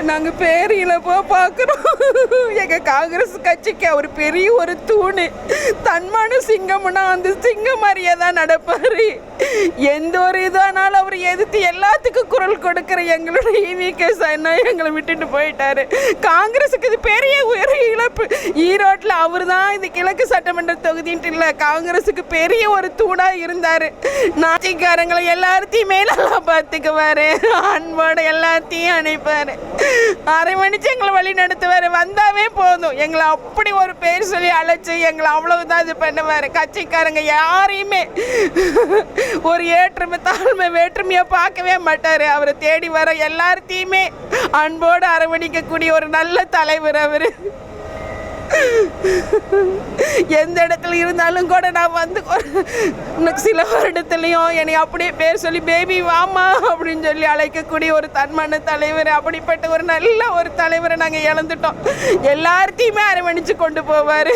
நாங்கள் பேரியில் பார்க்குறோம். எங்கள் காங்கிரஸ் கட்சிக்கு அவர் பெரிய ஒரு தூணு. தன்மான சிங்கம்னா அந்த சிங்கம் மாதிரியே தான் நடப்பார். எந்த ஒரு இதானாலும் அவர் எதிர்த்து எல்லாத்துக்கும் குரல் கொடுக்குற எங்களோட ஈவிகே அண்ணா எங்களை விட்டுட்டு போயிட்டாரு. காங்கிரஸுக்கு இது பெரிய ஒரு இழப்பு. ஈரோட்டில் அவர் தான் இந்த கிழக்கு சட்டமன்ற தொகுதின்ட்டு இல்லை, காங்கிரஸுக்கு பெரிய ஒரு தூணாக இருந்தார். நாட்டிக்காரங்களை எல்லாத்தையுமே நல்லா பார்த்துக்குவார். அன்போட எல்லாத்தையும் அணைப்பார். அரவணைச்சு எங்களை வழி நடத்துவார். வந்தாவே போதும், எங்களை அப்படி ஒரு பேர் சொல்லி அழைச்சி எங்களை அவ்வளவுதான் இது பண்ணுவார். கட்சிக்காரங்க யாரையுமே ஒரு ஏற்றுமை தாழ்மை வேற்றுமையை பார்க்கவே மாட்டார். அவரை தேடி வர எல்லாத்தையுமே அன்போடு அரவணைக்கக்கூடிய ஒரு நல்ல தலைவர் அவர். எந்த இடத்துல இருந்தாலும் கூட நான் வந்து சில வருடத்துலையும் என்னை அப்படியே பேர் சொல்லி பேபி வாமா அப்படின்னு சொல்லி அழைக்கக்கூடிய ஒரு தன்மான தலைவர். அப்படிப்பட்ட ஒரு நல்ல ஒரு தலைவரை நாங்கள் இழந்துட்டோம். எல்லாத்தையுமே அரவணைச்சு கொண்டு போவார்.